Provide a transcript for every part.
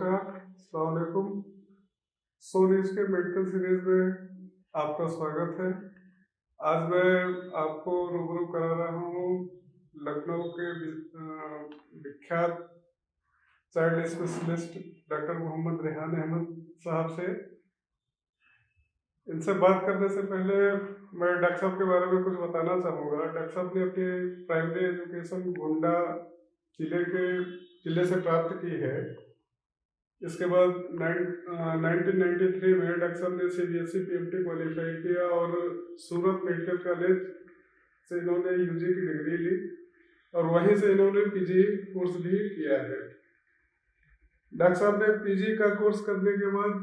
नमस्कार, अस्सलाम वालेकुम। सो न्यूज़ के मेडिकल सीरीज में आपका स्वागत है। आज मैं आपको रूबरू करा रहा हूँ लखनऊ के विख्यात child specialist doctor Mohammad Rehan Ahmad साहब से। इनसे बात करने से पहले मैं डॉक्टर साहब के बारे में कुछ बताना चाहूँगा। डॉक्टर साहब ने अपनी प्राइमरी एजुकेशन गोंडा जिले से प्राप्त की है। इसके बाद 1993 में डॉक्टर साहब ने CBSE PMT क्वालिफाई किया और सूरत मेडिकल कॉलेज से इन्होंने UG की डिग्री ली और वहीं से इन्होंने PG कोर्स भी किया है। डॉक्टर साहब ने PG का कोर्स करने के बाद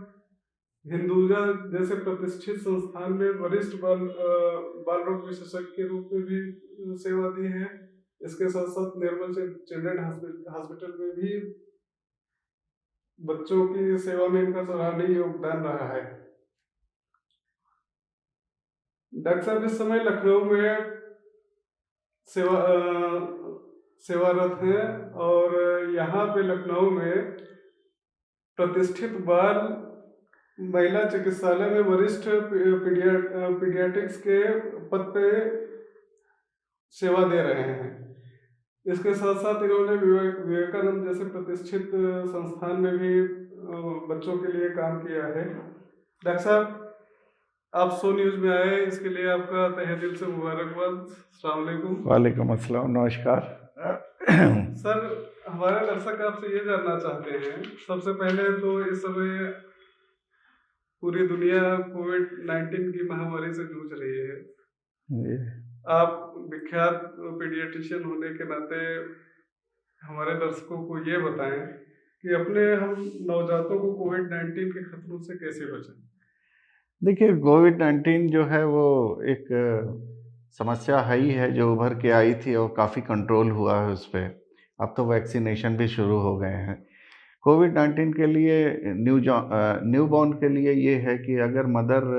हिंदुजा जैसे प्रतिष्ठित संस्थान में वरिष्ठ बाल रोग विशेषज्ञ के रूप में भी सेवा दी है। इसके साथ साथ निर्मल चिल्ड्रन हॉस्पिटल में भी बच्चों की सेवा में इनका सराहनीय योगदान रहा है। डॉक्टर साहब इस समय लखनऊ में सेवारत हैं और यहाँ पे लखनऊ में प्रतिष्ठित बाल महिला चिकित्सालय में वरिष्ठ पीडियाट्रिक्स के पद पे सेवा दे रहे हैं। इसके साथ साथ इन्होंने विवेकानंद जैसे प्रतिष्ठित संस्थान में भी बच्चों के लिए काम किया है। डॉक्टर साहब, आप सो न्यूज़ में आए, इसके लिए आपका तहे दिल से मुबारकबाद। अस्सलाम वालेकुम। वालेकुम अस्सलाम, नमस्कार। सर, हमारे दर्शक आपसे ये जानना चाहते हैं, सबसे पहले तो इस समय पूरी दुनिया कोविड-19 की महामारी से जूझ रही है। आप विख्यात पीडियाट्रिशियन होने के नाते हमारे दर्शकों को ये बताएं कि अपने हम नवजातों को कोविड-19 के खतरों से कैसे बचाएं। देखिए, कोविड-19 जो है वो एक समस्या है ही है जो उभर के आई थी और काफ़ी कंट्रोल हुआ है उस पर। अब तो वैक्सीनेशन भी शुरू हो गए हैं। कोविड-19 के लिए न्यू बॉर्न के लिए ये है कि अगर मदर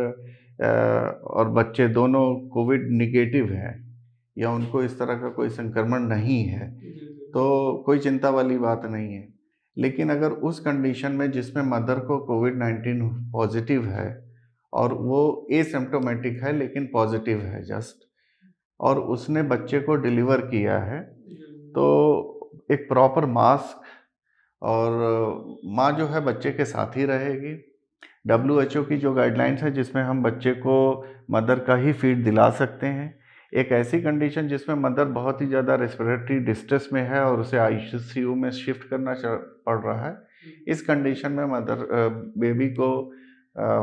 और बच्चे दोनों कोविड निगेटिव हैं या उनको इस तरह का कोई संक्रमण नहीं है तो कोई चिंता वाली बात नहीं है। लेकिन अगर उस कंडीशन में जिसमें मदर को कोविड-19 पॉजिटिव है और वो एसिम्प्टोमेटिक है लेकिन पॉजिटिव है जस्ट, और उसने बच्चे को डिलीवर किया है, तो एक प्रॉपर मास्क और माँ जो है बच्चे के साथ ही रहेगी। WHO की जो गाइडलाइंस है जिसमें हम बच्चे को मदर का ही फीड दिला सकते हैं। एक ऐसी कंडीशन जिसमें मदर बहुत ही ज़्यादा रेस्पिरेटरी डिस्ट्रेस में है और उसे ICU में शिफ्ट करना पड़ रहा है, इस कंडीशन में मदर बेबी को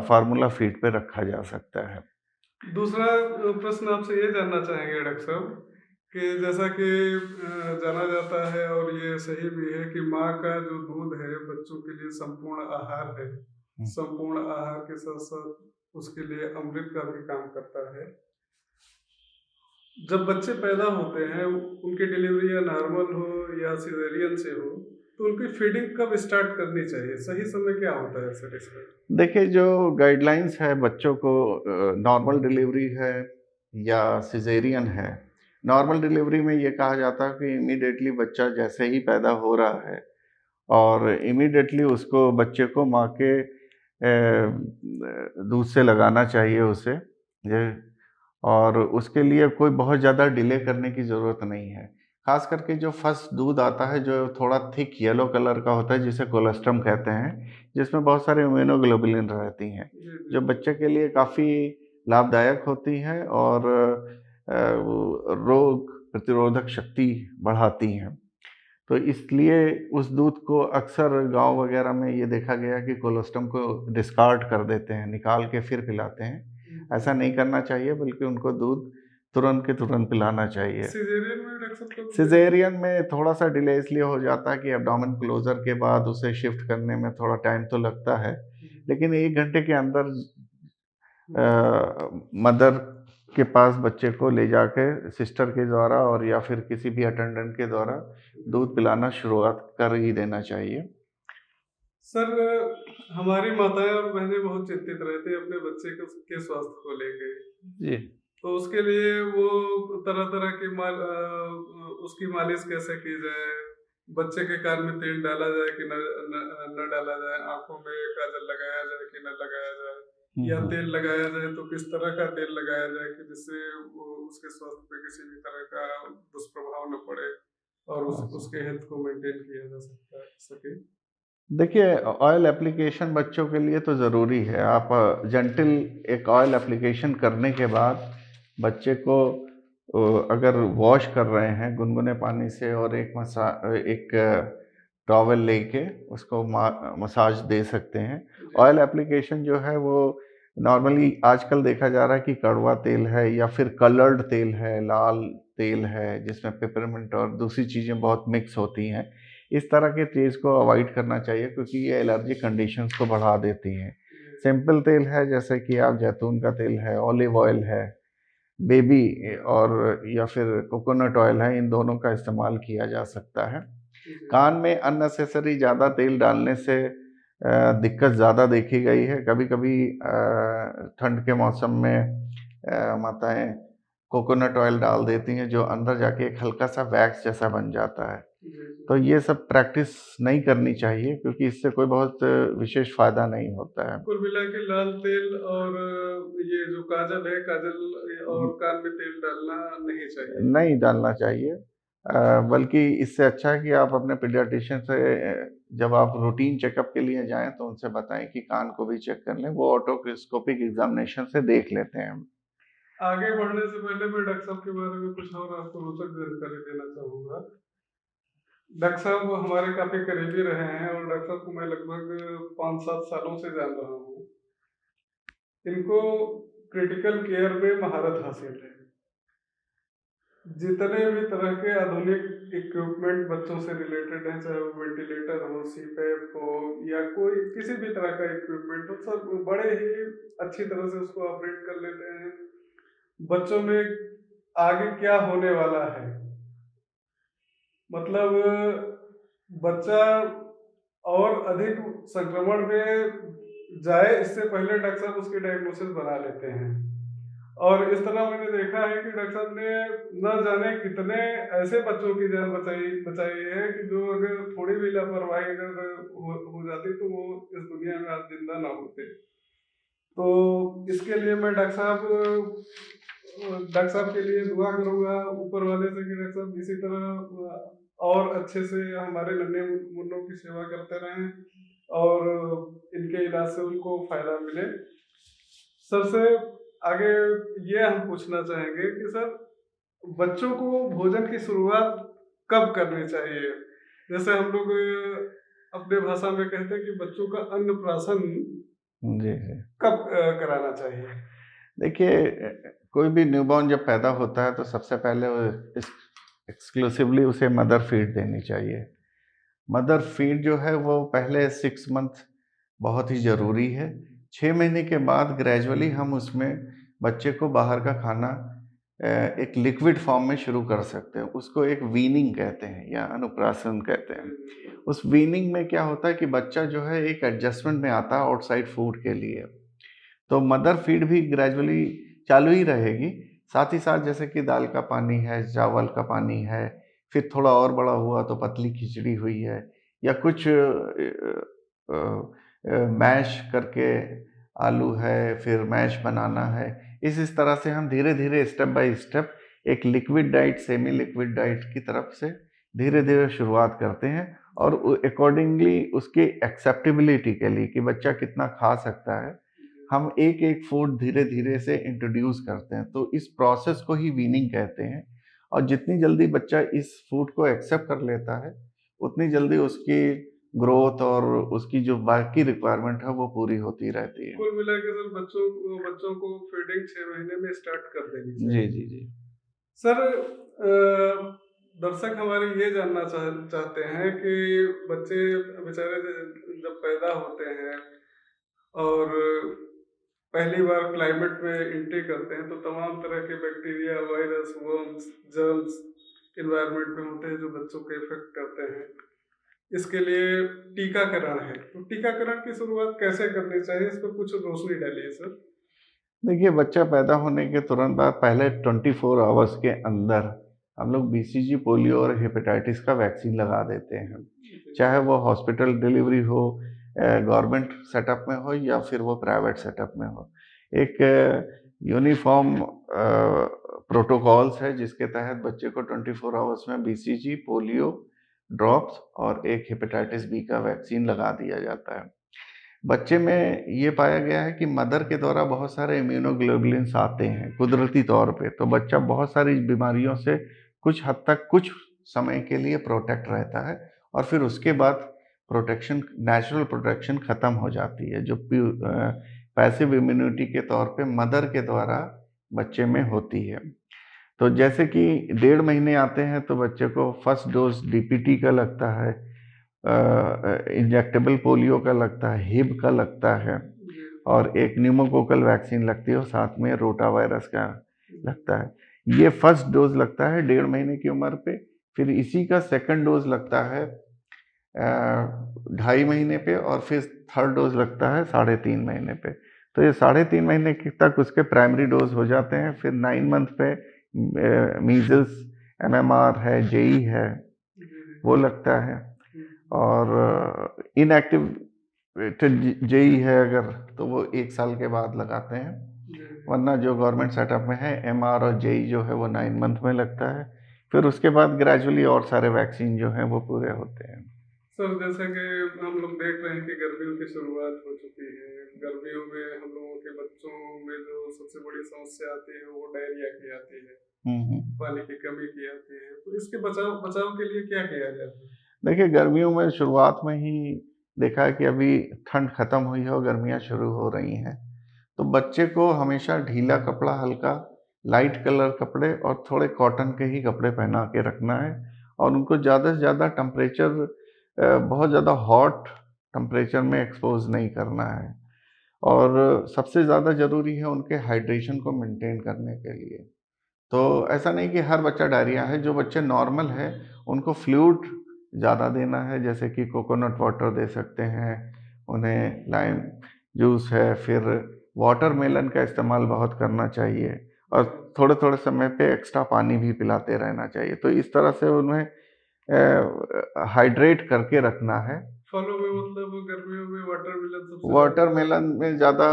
फार्मूला फीड पे रखा जा सकता है। दूसरा प्रश्न आपसे ये जानना चाहेंगे डॉक्टर साहब कि जैसा कि जाना जाता है और ये सही भी है कि माँ का जो दूध है बच्चों के लिए संपूर्ण आहार है। संपूर्ण आहार के साथ साथ उसके लिए अमृत का भी काम करता है। जब बच्चे पैदा होते हैं उनकी डिलीवरी या नॉर्मल हो या सिजेरियन से हो तो उनकी फीडिंग कब स्टार्ट करनी चाहिए, सही समय क्या होता है सर इसमें? देखिए, जो गाइडलाइंस है बच्चों को नॉर्मल डिलीवरी है या सिजेरियन है, नॉर्मल डिलीवरी में ये कहा जाता है कि इमीडिएटली बच्चा जैसे ही पैदा हो रहा है और इमीडिएटली उसको बच्चे को माँ के दूध से लगाना चाहिए उसे ये, और उसके लिए कोई बहुत ज़्यादा डिले करने की ज़रूरत नहीं है। खास करके जो फर्स्ट दूध आता है जो थोड़ा थिक येलो कलर का होता है जिसे कोलेस्ट्रम कहते हैं, जिसमें बहुत सारे इम्यूनोग्लोबुलिन रहती हैं जो बच्चे के लिए काफ़ी लाभदायक होती हैं और रोग प्रतिरोधक शक्ति बढ़ाती हैं। तो इसलिए उस दूध को अक्सर गांव वगैरह में ये देखा गया कि कोलेस्ट्रम को डिस्कार्ड कर देते हैं, निकाल के फिर पिलाते हैं। ऐसा नहीं करना चाहिए, बल्कि उनको दूध तुरंत के तुरंत पिलाना चाहिए। सिजेरियन में थोड़ा सा डिले इसलिए हो जाता है कि एब्डोमेन क्लोजर के बाद उसे शिफ्ट करने में थोड़ा टाइम तो लगता है, लेकिन 1 घंटे के अंदर मदर के पास बच्चे को ले जाके सिस्टर के द्वारा और या फिर किसी भी अटेंडेंट के द्वारा दूध पिलाना शुरुआत कर ही देना चाहिए। सर, हमारी माताएं और बहनें बहुत चिंतित रहती हैं अपने बच्चे के स्वास्थ्य को लेके जी। तो उसके लिए वो तरह तरह की उसकी मालिश कैसे की जाए, बच्चे के कान में तेल डाला जाए कि न डाला जाए, आंखों में काजल लगाया जाए कि न लगाया जाए, या तेल लगाया जाए तो किस तरह का तेल लगाया जाए कि जिससे वो उसके स्वास्थ्य पे किसी भी तरह का दुष्प्रभाव न पड़े और उसके हेल्थ को मेंटेन किया जा सके। देखिए, ऑयल एप्लीकेशन बच्चों के लिए तो ज़रूरी है। आप जेंटल एक ऑयल एप्लीकेशन करने के बाद बच्चे को अगर वॉश कर रहे हैं गुनगुने पानी से और एक टॉवल लेके उसको मसाज दे सकते हैं। ऑयल एप्लीकेशन जो है वो नॉर्मली आजकल देखा जा रहा है कि कड़वा तेल है या फिर कलर्ड तेल है, लाल तेल है जिसमें पेपरमिंट और दूसरी चीज़ें बहुत मिक्स होती हैं। इस तरह के चीज़ को अवॉइड करना चाहिए क्योंकि ये एलर्जी कंडीशंस को बढ़ा देती हैं। सिंपल तेल है जैसे कि आप जैतून का तेल है, ऑलिव ऑयल है, बेबी और या फिर कोकोनट ऑयल है, इन दोनों का इस्तेमाल किया जा सकता है। कान में अननेसेसरी ज़्यादा तेल डालने से दिक्कत ज़्यादा देखी गई है। कभी-कभी ठंड के मौसम में माताएँ कोकोनट ऑयल डाल देती हैं जो अंदर जाके एक हल्का-सा वैक्स जैसा बन जाता है। तो ये सब प्रैक्टिस नहीं करनी चाहिए क्योंकि इससे कोई बहुत विशेष फ़ायदा नहीं होता है। कुल मिला के लाल तेल और ये जो काजल है, काजल और कान में तेल डालना नहीं चाहिए। नहीं डालना चाहिए। बल्कि इससे अच्छा है कि आप अपने पीडियाट्रिशियन से जब आप रूटीन चेकअप के लिए जाएँ तो उनसे बताएँ कि कान को भी चेक कर लें, वो ऑटोस्कोपिक एग्ज़ामिनेशन से देख लेते हैं। आगे बढ़ने से पहले मैं डॉक्टर साहब के बारे में कुछ और आपको रोचक जानकारी देना चाहूँगा। डॉक्टर साहब हमारे काफ़ी करीबी रहे हैं और डॉक्टर साहब को मैं लगभग 5-7 सालों से जान रहा हूँ। इनको क्रिटिकल केयर में महारत हासिल है। जितने भी तरह के आधुनिक इक्विपमेंट बच्चों से रिलेटेड हैं, चाहे वो वेंटिलेटर हो, सीपैप हो या कोई किसी भी तरह का इक्विपमेंट हो, सब बड़े ही अच्छी तरह से उसको ऑपरेट कर लेते हैं। बच्चों में आगे क्या होने वाला है, मतलब बच्चा और अधिक संक्रमण में जाए इससे पहले डॉक्टर साहब उसकी डायग्नोसिस बना लेते हैं। और इस तरह मैंने देखा है कि डॉक्टर साहब ने न जाने कितने ऐसे बच्चों की जान बचाई है कि जो अगर थोड़ी भी लापरवाही अगर हो जाती तो वो इस दुनिया में आज जिंदा ना होते। तो इसके लिए मैं डॉक्टर साहब के लिए दुआ करूंगा ऊपर वाले से कि डॉक्टर साहब इसी तरह और अच्छे से हमारे नन्हे मुन्नों की सेवा करते रहें और इनके इलाज से उनको फायदा मिले। सर से आगे ये हम पूछना चाहेंगे कि सर बच्चों को भोजन की शुरुआत कब करनी चाहिए? जैसे हम लोग अपने भाषा में कहते हैं कि बच्चों का अन्नप्राशन जी, जी। कब कराना चाहिए? देखिए कोई भी न्यूबॉर्न जब पैदा होता है तो सबसे पहले एक्सक्लूसिवली उसे मदर फीड देनी चाहिए। मदर फीड जो है वो पहले 6 मंथ बहुत ही ज़रूरी है। 6 महीने के बाद ग्रेजुअली हम उसमें बच्चे को बाहर का खाना एक लिक्विड फॉर्म में शुरू कर सकते हैं। उसको एक वीनिंग कहते हैं या अनुप्रासन कहते हैं। उस वीनिंग में क्या होता है कि बच्चा जो है एक एडजस्टमेंट में आता है आउटसाइड फूड के लिए। तो मदर फीड भी ग्रेजुअली चालू ही रहेगी। साथ ही साथ जैसे कि दाल का पानी है, चावल का पानी है, फिर थोड़ा और बड़ा हुआ तो पतली खिचड़ी हुई है या कुछ मैश करके आलू है, फिर मैश बनाना है। इस तरह से हम धीरे-धीरे स्टेप बाय स्टेप एक liquid diet, semi liquid diet की तरफ से धीरे-धीरे शुरुआत करते हैं और अकॉर्डिंगली उसकी एक्सेप्टेबिलिटी के लिए कि बच्चा कितना खा सकता है, हम एक-एक फूड धीरे-धीरे से इंट्रोड्यूस करते हैं। तो इस प्रोसेस को ही वीनिंग कहते हैं और जितनी जल्दी बच्चा इस फूड को एक्सेप्ट कर लेता है, उतनी जल्दी उसकी ग्रोथ और उसकी जो बाकी रिक्वायरमेंट है वो पूरी होती रहती है। कुल मिला के सर बच्चों को फीडिंग 6 महीने में स्टार्ट कर देनी जी, चाहिए। जी, जी। सर दर्शक हमारे ये जानना चाहते हैं कि बच्चे बेचारे जब पैदा होते हैं और पहली बार क्लाइमेट में एंट्री करते हैं तो तमाम तरह के bacteria, virus, worms, germs environment में होते हैं जो बच्चों को इफेक्ट करते हैं। इसके लिए टीकाकरण है, तो टीकाकरण की शुरुआत कैसे करनी चाहिए, इस पर कुछ रोशनी डालिए सर। देखिए बच्चा पैदा होने के तुरंत बाद पहले 24 आवर्स के अंदर हम लोग बीसीजी, पोलियो और हेपेटाइटिस का वैक्सीन लगा देते हैं, चाहे वो हॉस्पिटल डिलीवरी हो, गवर्नमेंट सेटअप में हो या फिर वो प्राइवेट सेटअप में हो। एक यूनिफॉर्म प्रोटोकॉल्स है जिसके तहत बच्चे को 24 आवर्स में बीसीजी, पोलियो ड्रॉप्स और एक हेपेटाइटिस बी का वैक्सीन लगा दिया जाता है। बच्चे में ये पाया गया है कि मदर के द्वारा बहुत सारे इम्यूनोग्लोबुलिन्स आते हैं कुदरती तौर पे, तो बच्चा बहुत सारी बीमारियों से कुछ हद तक कुछ समय के लिए प्रोटेक्ट रहता है और फिर उसके बाद प्रोटेक्शन, नेचुरल प्रोटेक्शन खत्म हो जाती है, जो पैसिव इम्यूनिटी के तौर पे मदर के द्वारा बच्चे में होती है। तो जैसे कि 1.5 महीने आते हैं तो बच्चे को फर्स्ट डोज डीपीटी का लगता है, इंजेक्टेबल पोलियो का लगता है, हिब का लगता है और एक न्यूमोकोकल वैक्सीन लगती है और साथ में रोटा वायरस का लगता है। ये फर्स्ट डोज लगता है 1.5 महीने की उम्र पे, फिर इसी का सेकंड डोज लगता है 2.5 महीने पे और फिर थर्ड डोज लगता है 3.5 महीने पे। तो ये 3.5 महीने तक उसके प्राइमरी डोज हो जाते हैं। फिर 9 मंथ पे मीजल्स, एमएमआर है, जेई है, वो लगता है और इनएक्टिवेटेड जेई है अगर तो वो 1 साल के बाद लगाते हैं, वरना जो गवर्नमेंट सेटअप में है एमआर और जेई जो है वो 9 मंथ में लगता है। फिर उसके बाद ग्रेजुअली और सारे वैक्सीन जो हैं वो पूरे होते हैं। सर जैसे कि हम लोग देख रहे हैं कि गर्मियों की शुरुआत हो चुकी है। गर्मियों में हम लोगों के बच्चों में जो सबसे बड़ी समस्या आती है वो डायरिया की आती है, पानी की कमी की आती है। तो इसके बचाव बचाव के लिए क्या किया जाए? देखिए, गर्मियों में शुरुआत में ही देखा है कि अभी ठंड खत्म हुई है और गर्मियाँ शुरू हो रही हैं, तो बच्चे को हमेशा ढीला कपड़ा, हल्का लाइट कलर कपड़े और थोड़े कॉटन के ही कपड़े पहना के रखना है और उनको ज़्यादा से ज़्यादा टेम्परेचर, बहुत ज़्यादा हॉट टेम्परेचर में एक्सपोज नहीं करना है और सबसे ज़्यादा ज़रूरी है उनके हाइड्रेशन को मेंटेन करने के लिए। तो ऐसा नहीं कि हर बच्चा डायरिया है, जो बच्चे नॉर्मल है उनको फ्लूइड ज़्यादा देना है, जैसे कि कोकोनट वाटर दे सकते हैं उन्हें, लाइम जूस है, फिर वाटरमेलन का इस्तेमाल बहुत करना चाहिए और थोड़े-थोड़े समय पे एक्स्ट्रा पानी भी पिलाते रहना चाहिए। तो इस तरह से उन्हें हाइड्रेट करके रखना है। फलों में मतलब गर्मियों में वाटरमेलन सबसे वाटरमेलन में ज़्यादा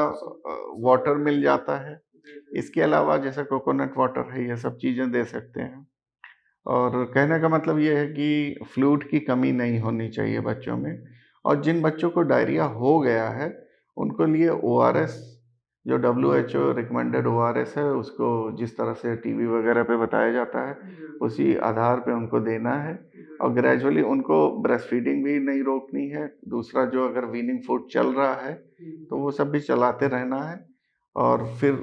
वाटर मिल जी जाता है। जी इसके अलावा जैसे कोकोनट वाटर है, ये सब चीज़ें दे सकते हैं। और कहने का मतलब ये है कि फ्लूइड की कमी नहीं होनी चाहिए बच्चों में। और जिन बच्चों को डायरिया हो गया है, उनको लिए ओआरएस, जो डब्ल्यूएचओ रिकमेंडेड ओआरएस है, उसको जिस तरह से टीवी वगैरह पे बताया जाता है, उसी आधार पे उनको देना है और ग्रेजुअली उनको ब्रेस्ट फीडिंग भी नहीं रोकनी है। दूसरा, जो अगर वीनिंग फूड चल रहा है, तो वो सब भी चलाते रहना है और फिर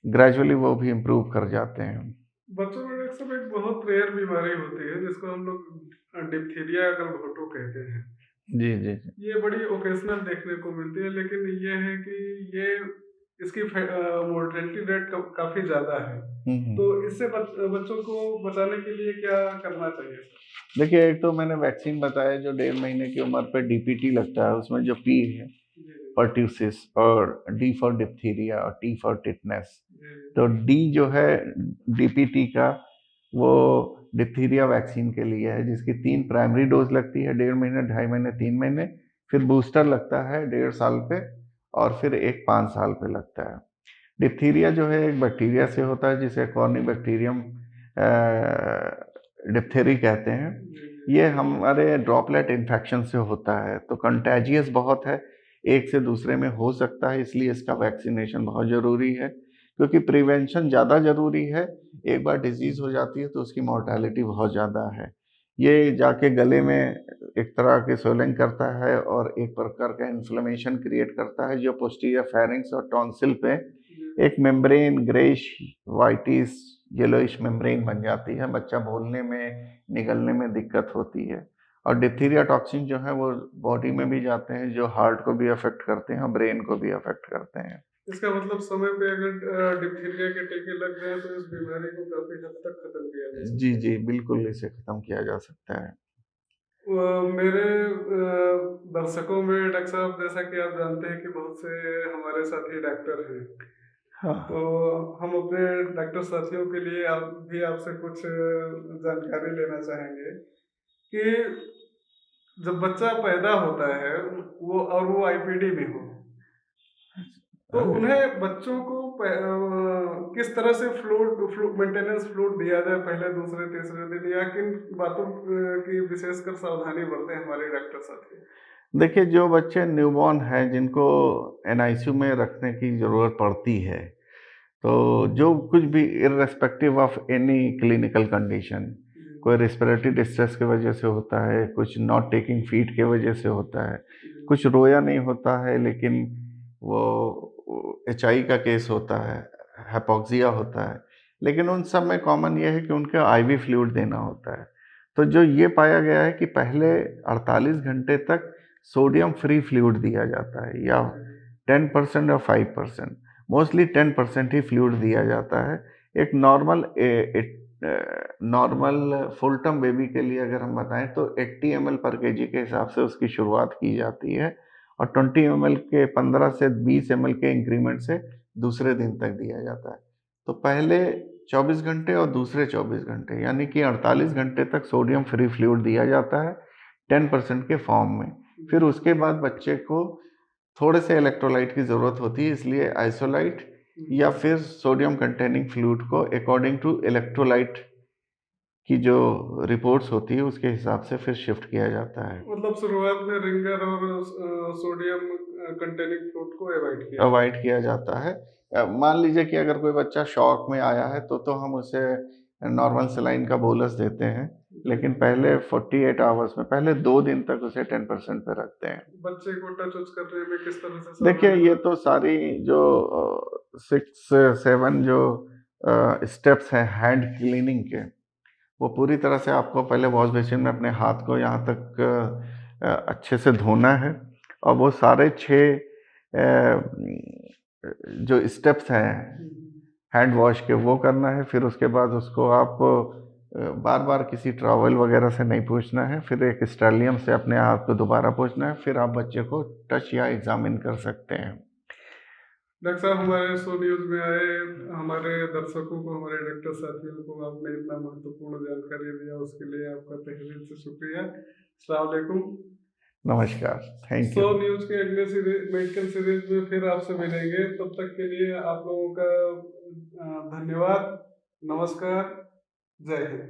ग्रेजुअली वो भी इम्प्रूव कर जाते हैं। बच्चों में अक्सर एक बहुत रेयर बीमारी होती है जिसको हम लोग डिप्थीरिया या गलघोटू कहते हैं। जी, जी, जी। ये बड़ी ओकेजनल देखने को मिलती है, लेकिन ये है कि ये इसकी मोर्टेलिटी रेट काफी ज्यादा है। तो इससे बच्चों को बचाने के लिए क्या करना चाहिए? देखिए, एक तो मैंने वैक्सीन बताया जो 1.5 महीने की उम्र पे डीपीटी लगता है, उसमें जो पी है जी पर्ट्यूसिस और डी फॉर डिप्थीरिया और टी फॉर टिटनेस। जी तो डी जो है डीपीटी का, वो डिप्थीरिया वैक्सीन के लिए है, जिसकी 3 प्राइमरी डोज लगती है, 1.5 महीने, 2.5 महीने, 3 महीने, फिर बूस्टर लगता है 1.5 साल पे और फिर एक 5 साल पे लगता है। डिप्थीरिया जो है एक बैक्टीरिया से होता है जिसे कॉर्निबैक्टीरियम डिप्थेरी कहते हैं। ये हमारे ड्रॉपलेट इन्फेक्शन से होता है, तो कंटेजियस बहुत है, एक से दूसरे में हो सकता है, इसलिए इसका वैक्सीनेशन बहुत ज़रूरी है, क्योंकि प्रिवेंशन ज़्यादा ज़रूरी है। एक बार डिजीज़ हो जाती है तो उसकी मॉर्टेलिटी बहुत ज़्यादा है। ये जाके गले में एक तरह की स्वेलिंग करता है और एक प्रकार का इन्फ्लेमेशन क्रिएट करता है, जो पोस्टीरियर फेरिंक्स और टॉन्सिल पे एक membrane, greyish whitish yellowish membrane बन जाती है। बच्चा बोलने में, निगलने में दिक्कत होती है और डिप्थीरिया टॉक्सिन जो है वो बॉडी में भी जाते हैं, जो हार्ट को भी अफेक्ट करते हैं और ब्रेन को भी अफेक्ट करते हैं। इसका मतलब समय पे अगर डिप्थीरिया के टीके लग जाए तो इस बीमारी को काफी हद तक खत्म किया जा जी, सकता है। जी, बिल्कुल इसे खत्म किया जा सकता है। मेरे दर्शकों में डॉक्टर साहब, जैसा कि आप जानते हैं कि बहुत से हमारे साथी डॉक्टर हैं, हाँ। तो हम अपने डॉक्टर साथियों के लिए आपसे कुछ जानकारी लेना चाहेंगे कि जब बच्चा पैदा होता है वो आईपीडी में हो, तो उन्हें बच्चों को किस तरह से मेंटेनेंस फ्लूइड दिया जाए पहले दूसरे तीसरे दिन, या किन बातों की विशेषकर सावधानी बरतें हमारे डॉक्टर साथी? देखिए, जो बच्चे न्यूबॉर्न हैं जिनको एनआईसीयू में रखने की ज़रूरत पड़ती है, तो जो कुछ भी irrespective of any clinical condition, कोई रिस्पिरेटरी डिस्ट्रेस की वजह से होता है, कुछ नॉट टेकिंग फीड की वजह से होता है, कुछ रोया नहीं होता है लेकिन वो एचआई का केस होता है, हाइपोक्सिया होता है, लेकिन उन सब में कॉमन ये है कि उनको आईवी फ्लूइड देना होता है। तो जो ये पाया गया है कि पहले 48 घंटे तक सोडियम फ्री फ्लूइड दिया जाता है, या 10% और 5%, मोस्टली 10% ही फ्लूइड दिया जाता है। एक नॉर्मल फुल टर्म बेबी के लिए अगर हम बताएं तो 80 ml पर केजी के हिसाब से उसकी शुरुआत की जाती है, और 20 ml के 15 से 20 ml के इंक्रीमेंट से दूसरे दिन तक दिया जाता है। तो पहले 24 घंटे और दूसरे 24 घंटे यानी कि 48 घंटे तक सोडियम फ्री फ्लूइड दिया जाता है 10% के फॉर्म में। फिर उसके बाद बच्चे को थोड़े से इलेक्ट्रोलाइट की ज़रूरत होती है, इसलिए आइसोलाइट या फिर सोडियम कंटेनिंग फ्लूइड को अकॉर्डिंग टू इलेक्ट्रोलाइट की जो रिपोर्ट्स होती है उसके हिसाब से फिर शिफ्ट किया जाता है। मतलब शुरुआत में रिंगर और सोडियम कंटेनिंग फ्लूइड को अवॉइड किया जाता है। मान लीजिए कि अगर कोई बच्चा शॉक में आया है तो हम उसे नॉर्मल सलाइन का बोलस देते हैं, लेकिन पहले 48 आवर्स में पहले 2 दिन तक उसे 10% पे रखते हैं। बच्चे को टच उच करने में किस तरह से देखिए, ये तो सारी जो 6-7 जो स्टेप्स हैं हैंड क्लीनिंग के, वो पूरी तरह से आपको पहले वॉश बेसिन में अपने हाथ को यहाँ तक अच्छे से धोना है, और वो सारे 6 जो स्टेप्स हैं हैंड वॉश के वो करना है। फिर उसके बाद उसको आप बार बार किसी टॉवल वगैरह से नहीं पोंछना है, फिर एक स्टेरिलियम से अपने हाथ को दोबारा पोंछना है, फिर आप बच्चे को टच या एग्जामिन कर सकते हैं। डॉक्टर साहब, हमारे शो न्यूज़ में आए हमारे दर्शकों को, हमारे डॉक्टर साथियों को आपने इतना महत्वपूर्ण जानकारी दिया, उसके लिए आपका तहे दिल से शुक्रिया। अस्सलाम वालेकुम। नमस्कार, थैंक यू। शो न्यूज़ के अगले मेडिकल सीरीज में फिर आपसे मिलेंगे, तब तक के लिए आप लोगों का धन्यवाद, नमस्कार, जय हिंद।